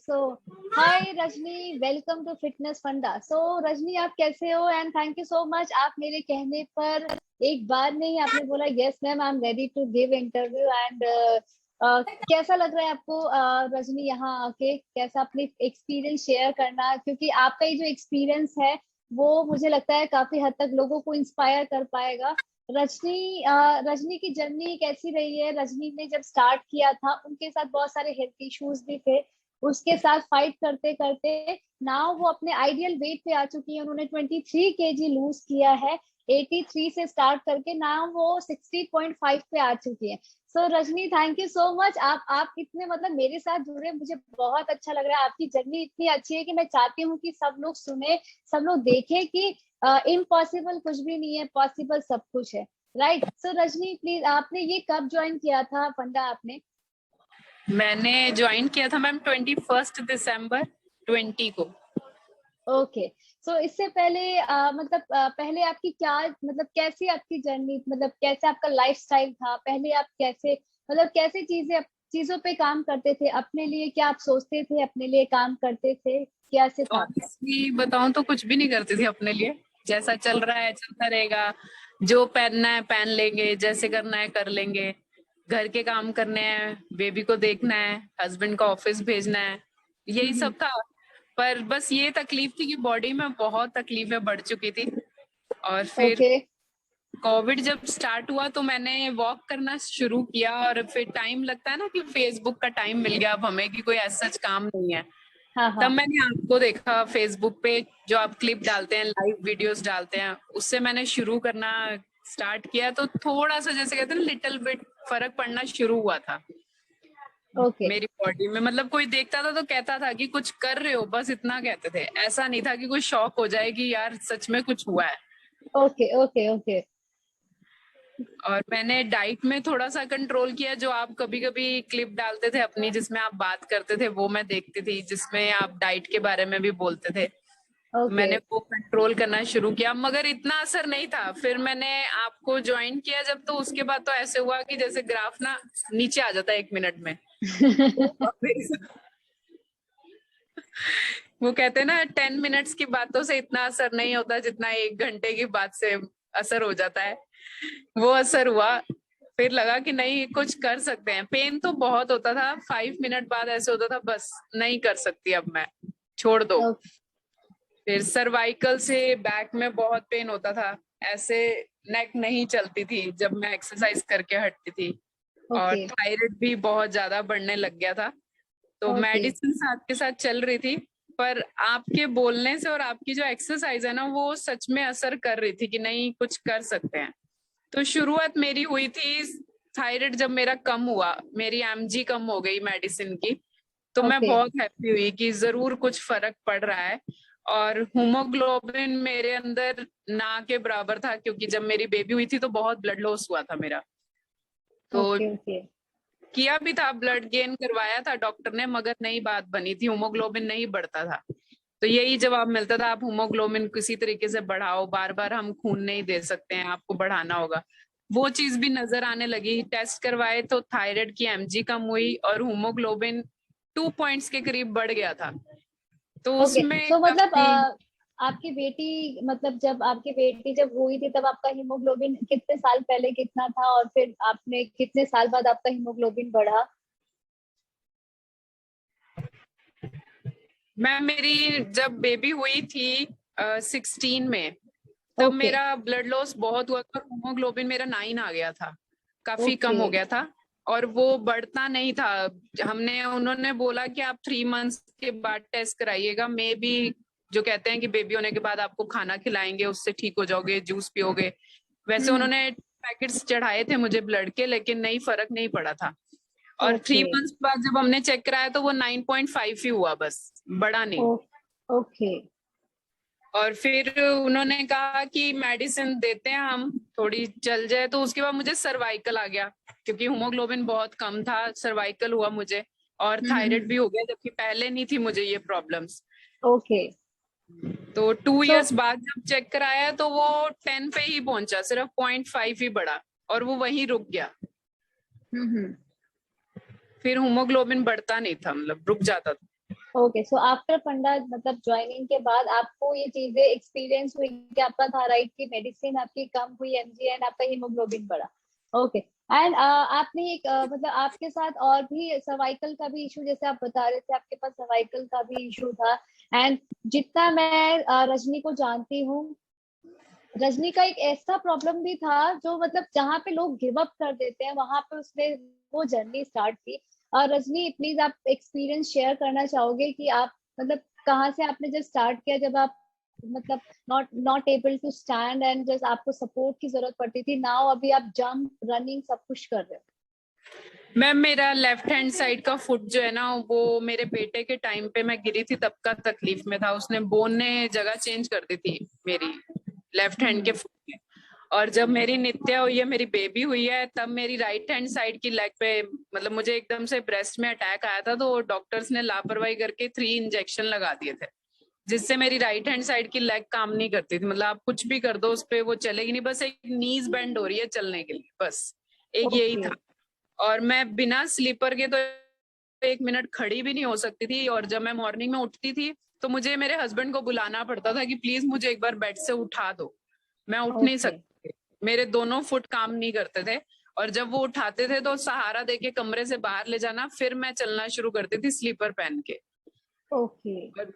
So hi Rajni, welcome to fitness Funda. So Rajni, आप कैसे हो? And thank you so much, आप मेरे कहने पर एक बार नहीं आपने बोला yes ma'am, I am ready to give interview. And कैसा लग रहा है आपको रजनी यहाँ आके? कैसा अपनी एक्सपीरियंस शेयर करना, क्योंकि आपका ये जो एक्सपीरियंस है वो मुझे लगता है काफी हद तक लोगों को इंस्पायर कर पाएगा। रजनी की जर्नी कैसी रही है? रजनी ने जब स्टार्ट किया था उनके साथ बहुत सारे हेल्थ इश्यूज भी थे, उसके साथ फाइट करते करते नाउ वो अपने आइडियल वेट पे आ चुकी है। उन्होंने 23 kg लूज किया है, 83 से स्टार्ट करके नाउ वो 60.5 पे आ चुकी है। So Rajni, thank you so much. आप इतने मतलब मेरे साथ जुड़े, मुझे बहुत अच्छा लग रहा है। आपकी जर्नी इतनी अच्छी है कि मैं चाहती हूँ कि सब लोग सुने, सब लोग देखें कि इम्पॉसिबल कुछ भी नहीं है, पॉसिबल सब कुछ है। राइट। सो रजनी प्लीज, आपने ये कब ज्वाइन किया था फंडा आपने? मैंने ज्वाइन किया था मैम 21 दिसंबर 20 को। ओके। सो इससे पहले मतलब पहले आपकी क्या, मतलब कैसी आपकी जर्नी, मतलब कैसे आपका लाइफस्टाइल था पहले? आप कैसे, मतलब कैसे चीजों पे काम करते थे अपने लिए? क्या आप सोचते थे अपने लिए काम करते थे? कैसे था आपका? ऑनेस्टली बताऊं तो कुछ भी नहीं करती थी अपने लिए। जैसा चल रहा है चलता रहेगा, जो पहनना है पहन लेंगे, जैसे करना है कर लेंगे, घर के काम करने हैं, बेबी को देखना है, हस्बैंड को ऑफिस भेजना है, यही सब था। पर बस ये तकलीफ थी कि बॉडी में बहुत तकलीफें बढ़ चुकी थी। और फिर ओके। कोविड जब स्टार्ट हुआ तो मैंने वॉक करना शुरू किया, और फिर टाइम लगता है ना कि फेसबुक का टाइम मिल गया अब हमें कि कोई ऐसा सच काम नहीं है। हाँ तब हाँ। मैंने आपको देखा फेसबुक पे, जो आप क्लिप डालते हैं, लाइव वीडियोस डालते हैं, उससे मैंने शुरू करना स्टार्ट किया। तो थोड़ा सा जैसे कहते हैं लिटिल बिट फर्क पड़ना शुरू हुआ था ओके मेरी बॉडी में। मतलब कोई देखता था तो कहता था कि कुछ कर रहे हो, बस इतना कहते थे। ऐसा नहीं था कि कोई शॉक हो जाए कि यार सच में कुछ हुआ है। Okay okay okay. और मैंने डाइट में थोड़ा सा कंट्रोल किया। जो आप कभी कभी क्लिप डालते थे अपनी जिसमें आप बात करते थे, वो मैं देखती थी, जिसमें आप डाइट के बारे में भी बोलते थे। ओके। मैंने वो कंट्रोल करना शुरू किया, मगर इतना असर नहीं था। फिर मैंने आपको ज्वाइन किया जब, तो उसके बाद तो ऐसे हुआ कि जैसे ग्राफ ना नीचे आ जाता है 1 मिनट में। वो कहते हैं ना 10 मिनट्स की बातों से इतना असर नहीं होता जितना 1 घंटे की बात से असर हो जाता है। वो असर हुआ। फिर लगा कि नहीं, कुछ कर सकते हैं। पेन तो बहुत होता था, 5 मिनट बाद ऐसे होता था बस नहीं कर सकती अब मैं, छोड़ दो। फिर सर्वाइकल से बैक में बहुत पेन होता था, ऐसे नेक नहीं चलती थी जब मैं एक्सरसाइज करके हटती थी। और ओके थायराइड भी बहुत ज्यादा बढ़ने लग गया था। तो ओके मेडिसिन साथ के साथ चल रही थी, पर आपके बोलने से और आपकी जो एक्सरसाइज है ना, वो सच में असर कर रही थी कि नहीं कुछ कर सकते हैं। तो शुरुआत मेरी हुई थी थायराइड जब मेरा कम हुआ, मेरी एमजी कम हो गई मेडिसिन की, तो मैं ओके। बहुत हैप्पी हुई कि जरूर कुछ फर्क पड़ रहा है। और हीमोग्लोबिन मेरे अंदर ना के बराबर था, क्योंकि जब मेरी बेबी हुई थी तो बहुत ब्लड लॉस हुआ था मेरा। तो ओके ओके। किया भी था, ब्लड गेन करवाया था डॉक्टर ने, मगर नहीं बात बनी थी, हीमोग्लोबिन नहीं बढ़ता था। तो यही जवाब मिलता था, आप हीमोग्लोबिन किसी तरीके से बढ़ाओ, बार बार हम खून नहीं दे सकते हैं, आपको बढ़ाना होगा। वो चीज भी नजर आने लगी। टेस्ट करवाए तो थायराइड की एमजी कम हुई और हीमोग्लोबिन 2 पॉइंट्स के करीब बढ़ गया था। तो ओके। उसमें सो मतलब काफी। आपकी बेटी, मतलब जब आपकी बेटी जब हुई थी तब आपका हीमोग्लोबिन कितने साल पहले कितना था, और फिर आपने कितने साल बाद आपका हीमोग्लोबिन बढ़ा? मैं मेरी जब बेबी हुई थी 16 में, तब ओके मेरा ब्लड लॉस बहुत हुआ था, हीमोग्लोबिन मेरा 9 आ गया था, काफी कम ओके। हो गया था। और वो बढ़ता नहीं था। उन्होंने बोला कि आप 3 मंथ्स के बाद टेस्ट कराइएगा, मे बी जो कहते हैं कि बेबी होने के बाद आपको खाना खिलाएंगे उससे ठीक हो जाओगे, जूस पियोगे। वैसे हम्म। उन्होंने पैकेट्स चढ़ाए थे मुझे ब्लड के, लेकिन नहीं, फर्क नहीं पड़ा था। और थ्री ओके मंथ्स बाद जब हमने चेक कराया तो वो 9.5 ही हुआ, बस बढ़ा नहीं। ओके और फिर उन्होंने कहा कि मेडिसिन देते हैं हम, थोड़ी चल जाए। तो उसके बाद मुझे सर्वाइकल आ गया, क्योंकि हीमोग्लोबिन बहुत कम था, सर्वाइकल हुआ मुझे। और थायराइड भी हो गया, जबकि पहले नहीं थी मुझे ये प्रॉब्लम्स। ओके। तो 2 इयर्स सो बाद जब चेक कराया तो वो 10 पे ही पहुंचा, सिर्फ 0.5 ही बढ़ा, और वो वहीं रुक गया। हम्म। फिर हीमोग्लोबिन बढ़ता नहीं था, मतलब रुक जाता था। ओके, सो आफ्टर फंडा मतलब ज्वाइनिंग के बाद आपको ये चीजें एक्सपीरियंस हुई कि आपका थायराइड की मेडिसिन आपकी कम हुई एमजी एंड आपका हीमोग्लोबिन बढ़ा। ओके, एंड आपने एक मतलब आपके साथ और भी सर्वाइकल का भी इशू, जैसे आप बता रहे थे आपके पास सर्वाइकल का भी इशू था। एंड जितना मैं रजनी को जानती हूँ, रजनी का एक ऐसा प्रॉब्लम भी था जो मतलब जहाँ पे लोग गिव अप कर देते हैं वहां पे उसने वो जर्नी स्टार्ट की। और रजनी प्लीज आप एक्सपीरियंस शेयर करना चाहोगे कि आप मतलब कहाँ से आपने जब स्टार्ट किया, जब आप मतलब not not able to stand and just आपको सपोर्ट की जरूरत पड़ती थी, नाउ अभी आप जंप रनिंग सब कुछ कर रहे हो। मैम मेरा लेफ्ट हैंड साइड का फुट जो है ना, वो मेरे बेटे के टाइम पे मैं गिरी थी तब का तकलीफ में था। उसने बोन ने जगह चेंज कर दी थी मेरी लेफ्ट हैंड के फुट में। और जब मेरी नित्या हुई है, मेरी बेबी हुई है, तब मेरी राइट हैंड साइड की लेग पे मतलब मुझे एकदम से ब्रेस्ट में अटैक आया था, तो डॉक्टर्स ने लापरवाही करके 3 इंजेक्शन लगा दिए थे, जिससे मेरी राइट हैंड साइड की लेग काम नहीं करती थी। मतलब आप कुछ भी कर दो उस पे वो चलेगी नहीं, बस एक नीज बेंड हो रही है चलने के लिए, बस एक यही ओके। था। और मैं बिना स्लीपर के तो 1 मिनट खड़ी भी नहीं हो सकती थी। और जब मैं मॉर्निंग में उठती थी तो मुझे मेरे हस्बैंड को बुलाना पड़ता था कि प्लीज मुझे एक बार बेड से उठा दो, मैं उठ नहीं ओके। सकती। मेरे दोनों फुट काम नहीं करते थे। और जब वो उठाते थे तो सहारा देके कमरे से बाहर ले जाना, फिर मैं चलना शुरू करती थी स्लीपर पहन के। ओके। और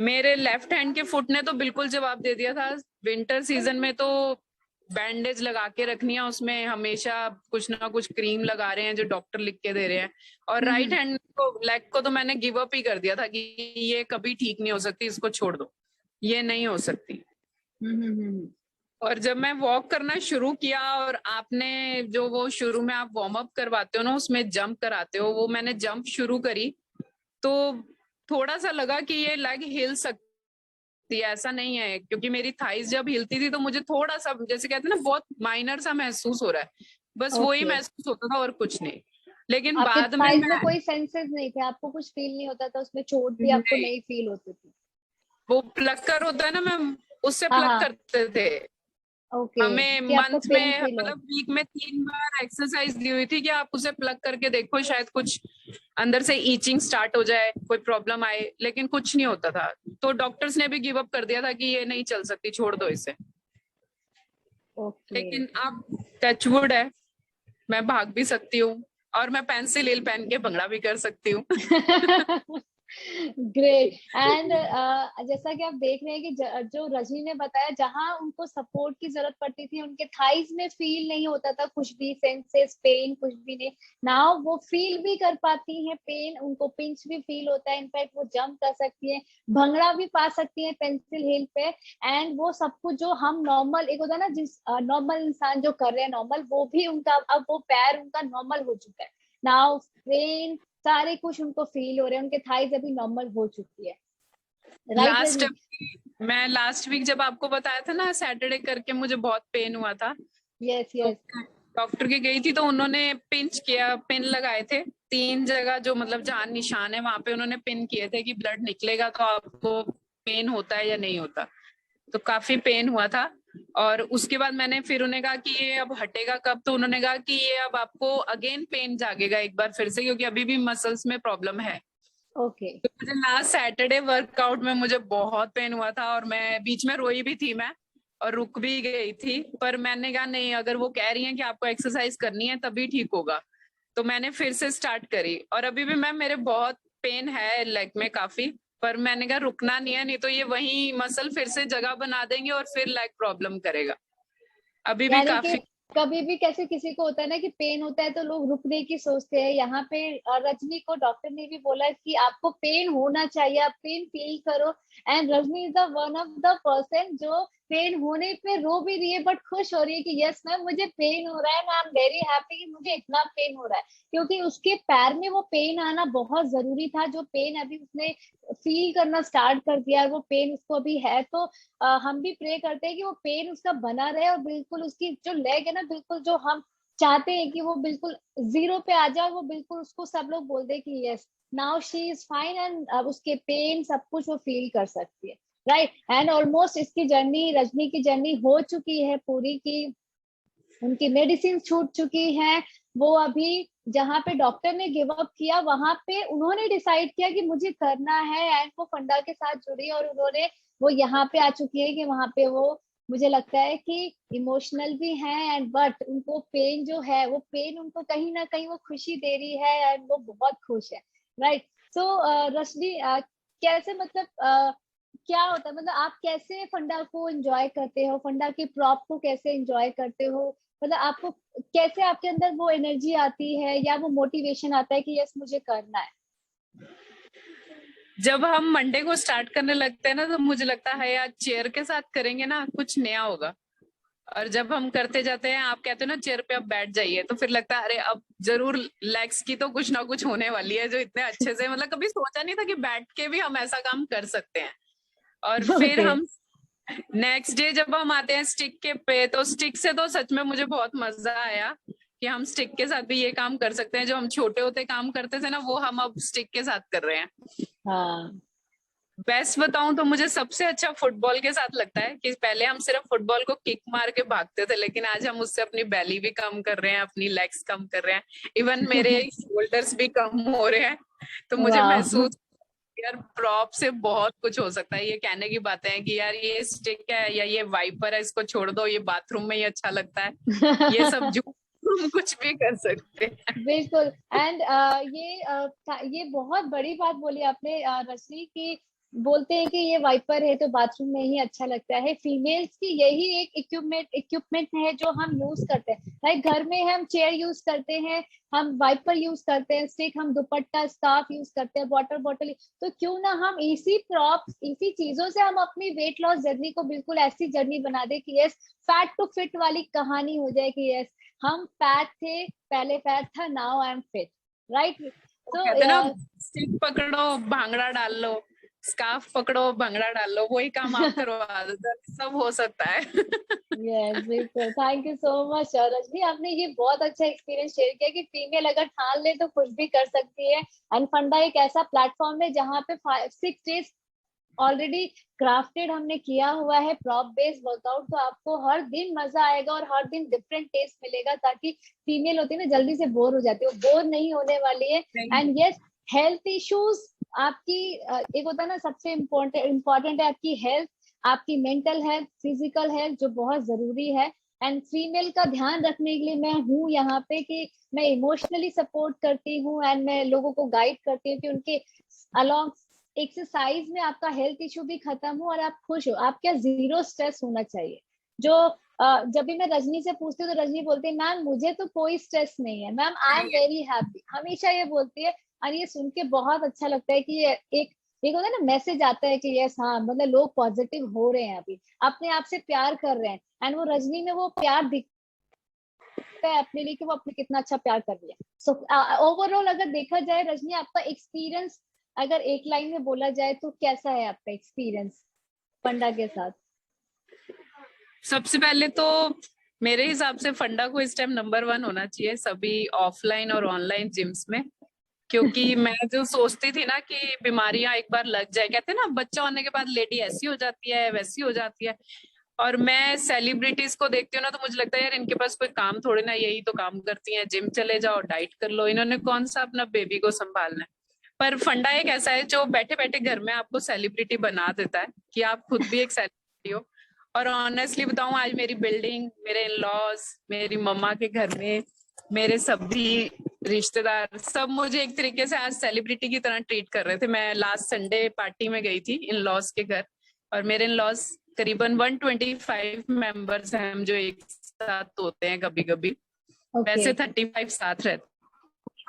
मेरे लेफ्ट हैंड के फुट ने तो बिल्कुल जवाब दे दिया था। विंटर सीजन में तो बैंडेज लगा के रखनी है, उसमें हमेशा कुछ ना कुछ क्रीम लगा रहे हैं जो डॉक्टर लिख के दे रहे हैं। और राइट हैंड को लेग को तो मैंने गिव अप ही कर दिया था कि ये कभी ठीक नहीं हो सकती, इसको छोड़ दो, ये नहीं हो सकती। हम्म। और जब मैं वॉक करना शुरू किया, और आपने जो वो शुरू में आप वार्म अप करवाते हो ना, उसमें जंप कराते हो, वो मैंने जंप शुरू करी तो थोड़ा सा लगा कि ये लेग हिल सकती है। ऐसा नहीं है, क्योंकि मेरी थाइस जब हिलती थी तो मुझे थोड़ा सा जैसे कहते हैं ना बहुत माइनर सा महसूस हो रहा है, बस वही ओके। महसूस होता था और कुछ नहीं। लेकिन आपके बाद में थाइज में मैं कोई सेंसेस नहीं थे, आपको कुछ फील नहीं होता था उसमें, चोट भी आपको नहीं, नहीं फील होती थी? वो प्लग कर होता है ना मैम, उससे हाँ प्लग हाँ। करते थे ओके, हमें। कि आपको मंथ पेन में फील हो। मतलब वीक में 3 बार एक्सरसाइज दी हुई थी कि आप उसे प्लग करके देखो, शायद कुछ अंदर से ईचिंग स्टार्ट हो जाए, कोई प्रॉब्लम आए, लेकिन कुछ नहीं होता था। तो डॉक्टर्स ने भी गिव अप कर दिया था कि ये नहीं चल सकती, छोड़ दो इसे। ओके। लेकिन अब टचवुड है, मैं भाग भी सकती हूँ, और मैं पेंसिल हिल पहन के भंगड़ा भी कर सकती हूँ। ग्रेट। एंड जैसा कि आप देख रहे हैं कि जो रजनी ने बताया, जहां उनको सपोर्ट की जरूरत पड़ती थी उनके थाइज में फील नहीं होता था कुछ भी, सेंसेस पेन कुछ भी नहीं। नाउ वो फील भी कर पाती हैं पेन, उनको पिंच भी फील होता है, इनफैक्ट वो जंप कर सकती हैं, भंगड़ा भी पा सकती हैं पेंसिल हिल पे। एंड वो सब कुछ जो हम नॉर्मल एक होता है ना, जिस नॉर्मल इंसान जो कर रहे हैं नॉर्मल, वो भी उनका अब वो पैर उनका नॉर्मल हो चुका है। नाउ पेन सारे कुछ उनको फील हो रहे हैं, उनके थाइज अभी नॉर्मल हो चुकी है। Right last Rajni? मैं लास्ट वीक जब आपको बताया था ना, सैटरडे करके मुझे बहुत पेन हुआ था, यस तो यस। डॉक्टर के गई थी तो उन्होंने पिंच किया, पिन लगाए थे 3 जगह, जो मतलब जहां निशान है वहां पे उन्होंने पिन किए थे कि ब्लड निकलेगा तो आपको पेन होता है या नहीं होता। तो काफी पेन हुआ था। और उसके बाद मैंने फिर उन्हें कहा कि ये अब हटेगा कब, तो उन्होंने कहा कि ये अब आपको अगेन पेन जागेगा एक बार फिर से, क्योंकि अभी भी मसल्स में प्रॉब्लम है। ओके। तो मुझे लास्ट सैटरडे वर्कआउट में मुझे बहुत पेन हुआ था, और मैं बीच में रोई भी थी मैं, और रुक भी गई थी। पर मैंने कहा नहीं, अगर वो कह रही हैं कि आपको एक्सरसाइज करनी है तभी ठीक होगा, तो मैंने फिर से स्टार्ट करी। और अभी भी मैम मेरे बहुत पेन है लेग में काफी, पर मैंने कहा रुकना नहीं है, नहीं तो ये वही मसल फिर से जगह बना देंगे और फिर लेग प्रॉब्लम करेगा। अभी भी यानी कि काफी। कभी भी कैसे किसी को होता है ना कि पेन होता है तो लोग रुकने की सोचते हैं, यहाँ पे रजनी को डॉक्टर ने भी बोला कि आपको पेन होना चाहिए, आप पेन फील करो। And Rajni is the one of the person जो पेन होने पे रो भी रही है बट खुश हो रही है कि यस मैम मुझे पेन हो रहा है, आई एम वेरी हैप्पी कि मुझे इतना पेन हो रहा है। क्योंकि उसके पैर में वो पेन आना बहुत जरूरी था, जो पेन अभी उसने फील करना स्टार्ट कर दिया है, वो पेन उसको अभी है। तो हम भी प्रे करते हैं कि वो पेन उसका बना रहे, और बिल्कुल उसकी जो लेग है ना, बिल्कुल जो हम चाहते हैं कि वो बिल्कुल जीरो पे आ जाए, वो बिल्कुल उसको सब लोग बोल दे कि yes now she is fine, and अब उसके पेन सब कुछ वो फील कर सकती है। राइट। एंड ऑलमोस्ट इसकी जर्नी, रजनी की जर्नी हो चुकी है पूरी की, उनकी मेडिसिन छूट चुकी है। वो अभी जहाँ पे डॉक्टर ने गिव अप किया, वहां पे उन्होंने डिसाइड किया कि मुझे करना है, एंड वो फंडा के साथ जुड़ी, और उन्होंने वो यहाँ पे आ चुकी है कि वहां पे वो, मुझे लगता है कि इमोशनल भी है, एंड बट उनको पेन जो है, वो पेन उनको कहीं ना कहीं वो खुशी दे रही है, एंड वो बहुत खुश है, राइट। सो रश्मि, कैसे मतलब क्या होता है, मतलब आप कैसे फंडा को एंजॉय करते हो, फंडा के प्रॉप को कैसे एंजॉय करते हो, मतलब आपको कैसे आपके अंदर वो एनर्जी आती है या वो मोटिवेशन आता है कि यस मुझे करना है? जब हम मंडे को स्टार्ट करने लगते हैं ना, तो मुझे लगता है यार चेयर के साथ करेंगे ना कुछ नया होगा। और जब हम करते जाते हैं, आप कहते हो ना चेयर पे अब बैठ जाइए, तो फिर लगता है अरे अब जरूर लेग्स की तो कुछ ना कुछ होने वाली है, जो इतने अच्छे से, मतलब कभी सोचा नहीं था कि बैठ के भी हम ऐसा काम कर सकते हैं। और फिर ओके। हम नेक्स्ट डे जब हम आते हैं स्टिक के पे, तो स्टिक से तो सच में मुझे बहुत मजा आया कि हम स्टिक के साथ भी ये काम कर सकते हैं, जो हम छोटे होते काम करते थे ना, वो हम अब स्टिक के साथ कर रहे हैं। हाँ। बेस्ट बताऊं तो मुझे सबसे अच्छा फुटबॉल के साथ लगता है कि पहले हम सिर्फ फुटबॉल को किक मार के भागते थे, लेकिन आज हम उससे अपनी बैली भी कम कर रहे हैं, अपनी लेग्स कम कर रहे हैं, इवन मेरे शोल्डर्स भी कम हो रहे हैं। तो मुझे वाह। महसूस, यार प्रॉप से बहुत कुछ हो सकता है। ये कहने की बातें हैं कि यार ये स्टिक है या ये वाइपर है, इसको छोड़ दो, ये बाथरूम में ही अच्छा लगता है, ये सब जो हम कुछ भी कर सकते हैं। बिल्कुल। एंड ये बहुत बड़ी बात बोली आपने, रश्मि, की बोलते हैं कि ये वाइपर है तो बाथरूम में ही अच्छा लगता है। फीमेल्स की यही एक इक्विपमेंट है जो हम यूज करते हैं, लाइक घर में हम चेयर यूज करते हैं, हम वाइपर यूज करते हैं, स्टिक, हम दुपट्टा स्कार्फ यूज करते हैं, वाटर बॉटल, तो क्यों ना हम इसी प्रॉप्स, इसी चीजों से हम अपनी वेट लॉस जर्नी को बिल्कुल ऐसी जर्नी बना दे कि यस, फैट टू फिट वाली कहानी हो जाए कि यस, हम फैट थे, पहले फैट था, now I am fit, right. वो सो कहते हैं ना, स्टिक पकड़ो भांगड़ा डाल लो, स्कार्फ पकड़ो भंगड़ा डाल लो, वही काम आप करवा दो, तो सब हो सकता है। यस, बिल्कुल। Thank you so much Rajni, आपने ये बहुत अच्छा एक्सपीरियंस शेयर किया कि फीमेल अगर ठान ले तो कुछ भी कर सकती है। एंड फंडा एक ऐसा प्लेटफॉर्म है जहाँ पे 5-6 डेज ऑलरेडी क्राफ्टेड हमने किया हुआ है प्रॉप बेस्ड वर्कआउट, तो आपको हर दिन मजा आएगा और हर दिन डिफरेंट टेस्ट मिलेगा, ताकि फीमेल होती है ना जल्दी से बोर हो जाती है, वो बोर नहीं होने वाली है। एंड यस, हेल्थ इश्यूज आपकी, एक होता है ना सबसे इम्पोर्टेंट है आपकी हेल्थ, आपकी मेंटल हेल्थ, फिजिकल हेल्थ, जो बहुत जरूरी है। एंड फीमेल का ध्यान रखने के लिए मैं हूँ यहाँ पे कि मैं इमोशनली सपोर्ट करती हूँ, एंड मैं लोगों को गाइड करती हूँ कि उनके अलॉन्ग एक्सरसाइज में आपका हेल्थ इशू भी खत्म हो और आप खुश हो, आपका जीरो स्ट्रेस होना चाहिए। जो जब भी मैं रजनी से पूछती हूँ तो रजनी बोलती है मैम मुझे तो कोई स्ट्रेस नहीं है, ma'am I am very happy, हमेशा ये बोलती है। और ये सुन के बहुत अच्छा लगता है कि ये एक होता है ना मैसेज आता है कि यस, हाँ, मतलब लोग पॉजिटिव हो रहे हैं, अभी अपने आप से प्यार कर रहे हैं, एंड वो रजनी में वो प्यार दिखता है अपने लिए कि वो अपने कितना अच्छा प्यार कर रही है। सो ओवरऑल अगर देखा जाए रजनी, आपका एक्सपीरियंस अगर एक लाइन में बोला जाए तो कैसा है आपका एक्सपीरियंस फंडा के साथ? सबसे पहले तो मेरे हिसाब से फंडा को इस टाइम नंबर 1 होना चाहिए सभी ऑफलाइन और ऑनलाइन जिम्स में, क्योंकि मैं जो सोचती थी ना कि बीमारियां एक बार लग जाए, कहते हैं ना बच्चा होने के बाद लेडी ऐसी हो जाती है वैसी हो जाती है, और मैं सेलिब्रिटीज को देखती हूँ ना, तो मुझे लगता है यार इनके पास कोई काम थोड़े ना, यही तो काम करती हैं, जिम चले जाओ डाइट कर लो, इन्होंने कौन सा अपना बेबी को संभालना है। पर फंडा एक ऐसा है जो बैठे बैठे घर में आपको सेलिब्रिटी बना देता है कि आप खुद भी एक सेलिब्रिटी हो। और ऑनेस्टली बताऊं, आज मेरी बिल्डिंग, मेरे इन लॉज, मेरी मम्मा के घर में मेरे सभी रिश्तेदार सब मुझे एक तरीके से आज सेलिब्रिटी की तरह ट्रीट कर रहे थे। मैं लास्ट संडे पार्टी में गई थी इन लॉज के घर, और मेरे इन लॉज करीबन 125 मेंबर्स हैं हम जो एक साथ होते हैं कभी कभी। ओके। वैसे 35 साथ रहते,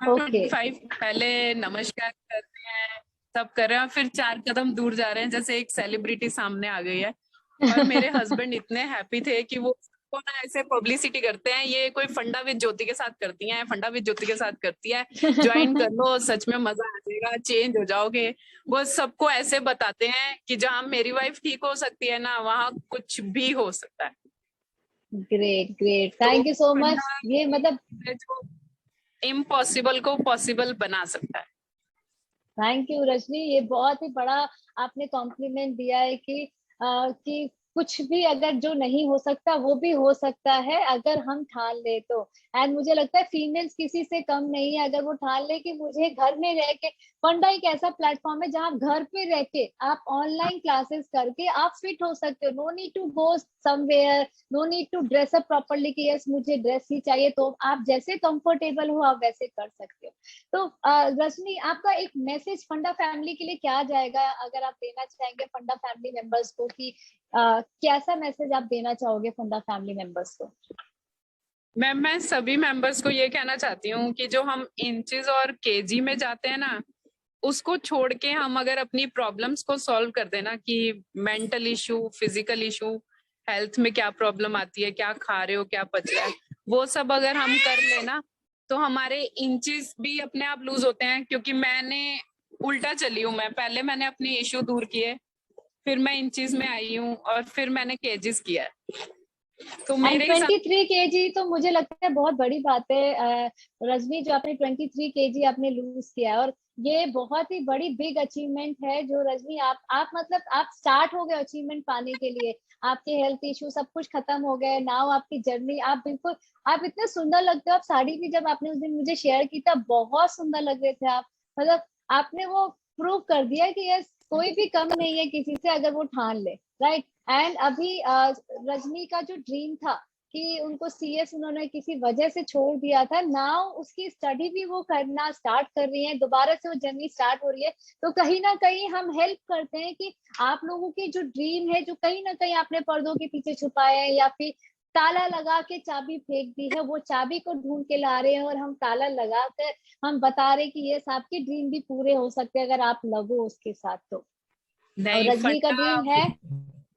ओके। 125 पहले नमस्कार करते हैं, सब कर रहे हैं, फिर 4 कदम दूर जा रहे हैं जैसे एक सेलिब्रिटी सामने आ गई है। और मेरे हस्बैंड इतने हैप्पी थे कि वो सबको ना ऐसे पब्लिसिटी करते हैं, ये कोई फंडा विद ज्योति के साथ करती हैं, फंडा विद ज्योति के साथ करती है, ज्वाइन कर लो, सच में मजा आ जाएगा, चेंज हो जाओगे। वो सबको ऐसे बताते हैं कि जहां मेरी वाइफ ठीक हो सकती है ना, वहां कुछ भी हो सकता है। ग्रेट, ग्रेट, तो थैंक यू सो मच। फंडा ये मतलब जो इम्पॉसिबल को पॉसिबल बना सकता है। थैंक यू रजनी, ये बहुत ही बड़ा आपने कॉम्प्लीमेंट दिया है कि कुछ भी अगर जो नहीं हो सकता वो भी हो सकता है अगर हम ठान ले तो। एंड मुझे लगता है फीमेल्स किसी से कम नहीं है अगर वो ठान ले कि मुझे घर में रह के, फंडा एक ऐसा प्लेटफॉर्म है जहाँ आप घर पे रह के आप ऑनलाइन क्लासेस करके आप फिट हो सकते हो। No need to go somewhere, no need to dress up properly कि यस मुझे ड्रेस ही चाहिए, तो आप जैसे कंफर्टेबल हो आप वैसे कर सकते हो। तो रजनी, आपका एक मैसेज फंडा फैमिली के लिए क्या जाएगा अगर आप देना चाहेंगे फंडा फैमिली मेंबर्स को, कि कैसा मैसेज आप देना चाहोगे फंडा फैमिली मेंबर्स को? मैम, मैं सभी मेंबर्स को ये कहना चाहती हूँ कि जो हम इंचेस और केजी में जाते हैं ना, उसको छोड़ के हम अगर अपनी प्रॉब्लम्स को सॉल्व कर देना कि mental issue, physical issue, health में क्या प्रॉब्लम आती है, क्या खा रहे हो, क्या पच रहा है, वो सब अगर हम कर लेना तो हमारे इंचेस भी अपने आप लूज होते हैं। क्योंकि मैंने उल्टा चली हूँ, मैं पहले मैंने अपनी इशू दूर किए, फिर मैं इंचेस में आई हूँ और फिर मैंने केजीज किया है। तो एंड मेरे हिसाब 23 केजी तो मुझे लगता है बहुत बड़ी बात है रजनी, जो आपने 23 केजी आपने लूज किया है, और ये बहुत ही बड़ी बिग अचीवमेंट है जो रजनी आप मतलब आप स्टार्ट हो गए अचीवमेंट पाने के लिए। आपके हेल्थ इशू सब कुछ खत्म हो गए, नाउ आपकी जर्नी, आप बिल्कुल, आप इतने सुंदर लगते हो। आप साड़ी भी जब आपने उस दिन मुझे शेयर की था बहुत सुंदर लग रहे थे आप, मतलब आपने वो प्रूव कर दिया कि यस कोई भी कम नहीं है किसी से अगर वो ठान ले, राइट। एंड अभी रजनी का जो ड्रीम था कि उनको सीएस उन्होंने किसी वजह से छोड़ दिया था, नाउ उसकी स्टडी भी वो करना स्टार्ट कर रही है, दोबारा से वो जर्नी स्टार्ट हो रही है। तो कहीं ना कहीं हम हेल्प करते हैं कि आप लोगों की जो ड्रीम है, जो कहीं ना कहीं आपने पर्दों के पीछे छुपाए है या फिर ताला लगा के चाबी फेंक दी है, वो चाबी को ढूंढ के ला रहे हैं और हम ताला लगा कर हम बता रहे हैं कि ये आपके ड्रीम भी पूरे हो सकते हैं अगर आप लगो उसके साथ तो। और नहीं, रजनी का फंडा ड्रीम है।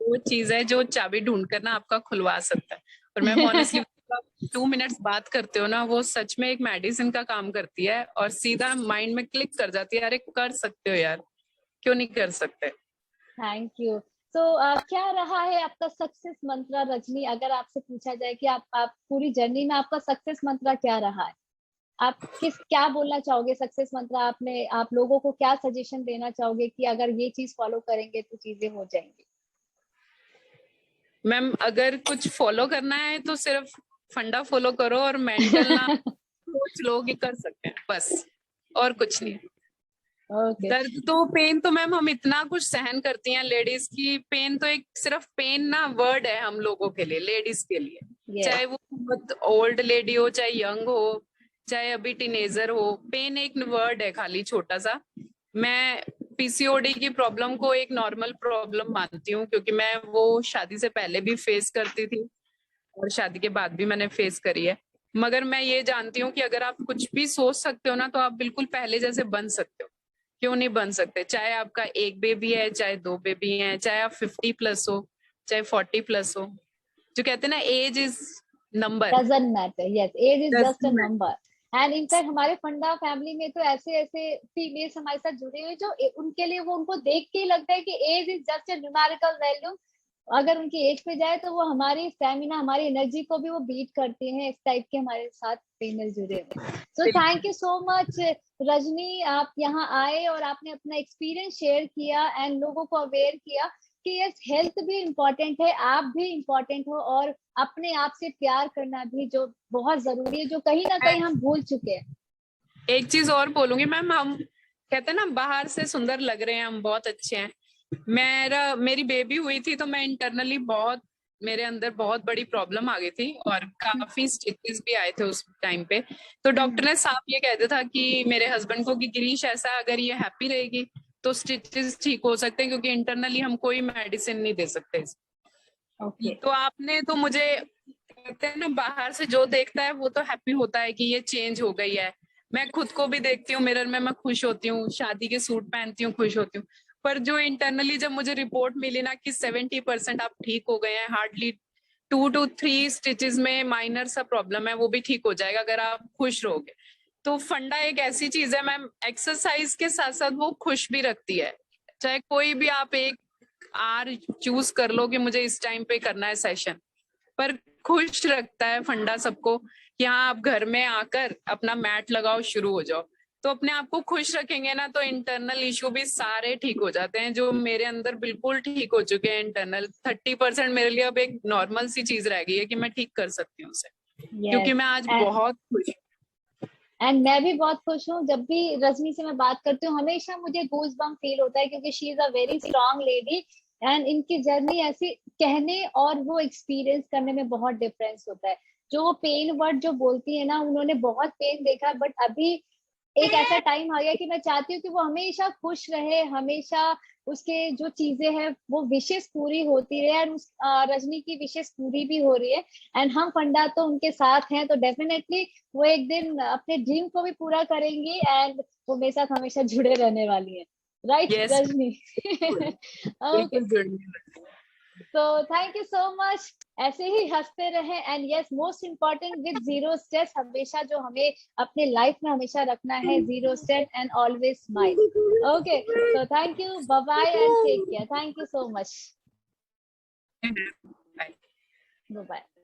वो चीज है जो चाबी ढूंढ कर ना आपका खुलवा सकता है। और मैम ऑनेस्टली 2 मिनट्स बात करते हो ना, वो सच में एक मेडिसिन का काम करती है और सीधा माइंड में क्लिक कर जाती है, अरे कर सकते हो यार, क्यों नहीं कर सकते। Thank you. तो क्या रहा है आपका सक्सेस मंत्र रजनी, अगर आपसे पूछा जाए कि आप पूरी जर्नी में आपका सक्सेस मंत्र क्या रहा है? आप क्या बोलना चाहोगे सक्सेस मंत्र? आपने आप लोगों को क्या सजेशन देना चाहोगे कि अगर ये चीज फॉलो करेंगे तो चीजें हो जाएंगी? मैम, अगर कुछ फॉलो करना है तो सिर्फ फंडा फॉलो करो और मेंटल ना सोच लो कि कर सकते हैं, बस, और कुछ नहीं। ओके। दर्द तो, पेन तो मैम हम इतना कुछ सहन करती हैं लेडीज की, पेन तो एक सिर्फ पेन ना वर्ड है हम लोगों के लिए, लेडीज के लिए। यस। चाहे वो बहुत ओल्ड लेडी हो, चाहे यंग हो, चाहे अभी टीनेजर हो, पेन एक वर्ड है खाली छोटा सा। मैं पीसीओडी की प्रॉब्लम को एक नॉर्मल प्रॉब्लम मानती हूँ, क्योंकि मैं वो शादी से पहले भी फेस करती थी और शादी के बाद भी मैंने फेस करी है। मगर मैं ये जानती हूँ कि अगर आप कुछ भी सोच सकते हो ना, तो आप बिल्कुल पहले जैसे बन सकते हो। क्यों नहीं बन सकते? चाहे आपका एक बेबी है, चाहे 2 बेबी है, चाहे आप 50+ हो, चाहे 40+ हो। जो कहते हैं ना, age is number, doesn't matter, yes, age is just a doesn't matter. Number. And in fact हमारे फंडा फैमिली में तो ऐसे ऐसे फीमेल्स हमारे साथ जुड़े हुए जो उनके लिए वो उनको देख के ही लगता है कि age is just a numerical value. अगर उनकी एज पे जाए तो वो हमारी स्टेमिना, हमारी एनर्जी को भी वो बीट करती हैं। इस टाइप के हमारे साथ फीमेल जुड़े हुए। सो thank you so much Rajni, आप यहाँ आए और आपने अपना एक्सपीरियंस शेयर किया एंड लोगों को अवेयर किया कि यस हेल्थ भी इम्पोर्टेंट है, आप भी इम्पोर्टेंट हो, और अपने आप से प्यार करना भी जो बहुत जरूरी है, जो कहीं ना कहीं हम भूल चुके हैं। एक चीज और बोलूंगी मैम, हम कहते हैं ना बाहर से सुंदर लग रहे हैं, हम बहुत अच्छे हैं। मेरी बेबी हुई थी तो मैं इंटरनली बहुत, मेरे अंदर बहुत बड़ी प्रॉब्लम आ गई थी और काफी स्टिचेस भी आए थे उस टाइम पे। तो डॉक्टर ने साफ ये कह दिया था कि मेरे हस्बैंड को कि गिरीश, ऐसा अगर ये हैप्पी रहेगी तो स्टिचेस ठीक हो सकते हैं, क्योंकि इंटरनली हम कोई मेडिसिन नहीं दे सकते। ओके। तो आपने तो मुझे, कहते हैं ना बाहर से जो देखता है वो तो हैप्पी होता है कि ये चेंज हो गई है। मैं खुद को भी देखती हूँ मिरर में, मैं खुश होती हूँ, शादी के सूट पहनती हूँ, खुश होती हूँ। पर जो इंटरनली जब मुझे रिपोर्ट मिली ना कि 70% आप ठीक हो गए हैं, हार्डली 2 to 3 स्टिचेस में माइनर सा प्रॉब्लम है, वो भी ठीक हो जाएगा अगर आप खुश रहोगे। तो फंडा एक ऐसी चीज है मैम, एक्सरसाइज के साथ साथ वो खुश भी रखती है। चाहे कोई भी आप एक आर चूज कर लो कि मुझे इस टाइम पे करना है सेशन, पर खुश रखता है फंडा सबको कि हाँ आप घर में आकर अपना मैट लगाओ, शुरू हो जाओ। तो अपने आप को खुश रखेंगे ना, तो इंटरनल इशू भी सारे ठीक हो जाते हैं, जो मेरे अंदर बिल्कुल ठीक हो चुके हैं। इंटरनल 30% मेरे लिए अब एक नॉर्मल सी चीज रह गई है कि मैं ठीक कर सकती हूँ उसे, क्योंकि मैं आज बहुत खुश हूँ। एंड मैं भी बहुत खुश हूँ। जब भी रजनी से मैं बात करती हूँ हमेशा मुझे गूज बम फील होता है, क्योंकि she is a very strong lady and इनकी जर्नी ऐसी कहने और वो एक्सपीरियंस करने में बहुत डिफरेंस होता है। जो वो पेन वर्ड जो बोलती है ना, उन्होंने बहुत पेन देखा, बट अभी एक ऐसा टाइम आ गया कि मैं चाहती हूँ कि वो हमेशा खुश रहे, हमेशा उसके जो चीजें हैं वो विशेष पूरी होती रहे, एंड उस रजनी की विशेष पूरी भी हो रही है। एंड हम फंडा तो उनके साथ हैं, तो डेफिनेटली वो एक दिन अपने ड्रीम को भी पूरा करेंगी एंड वो मेरे साथ हमेशा जुड़े रहने वाली है। Right yes, Rajni? ओके, बिल्कुल जुड़ने। तो थैंक यू सो मच। ऐसे ही हंसते रहे and yes, most important with zero stress, हमेशा जो हमें अपने लाइफ में हमेशा रखना है, zero stress and always smile. Okay, so thank you, bye bye and take care. Thank you so much. Bye. Bye bye.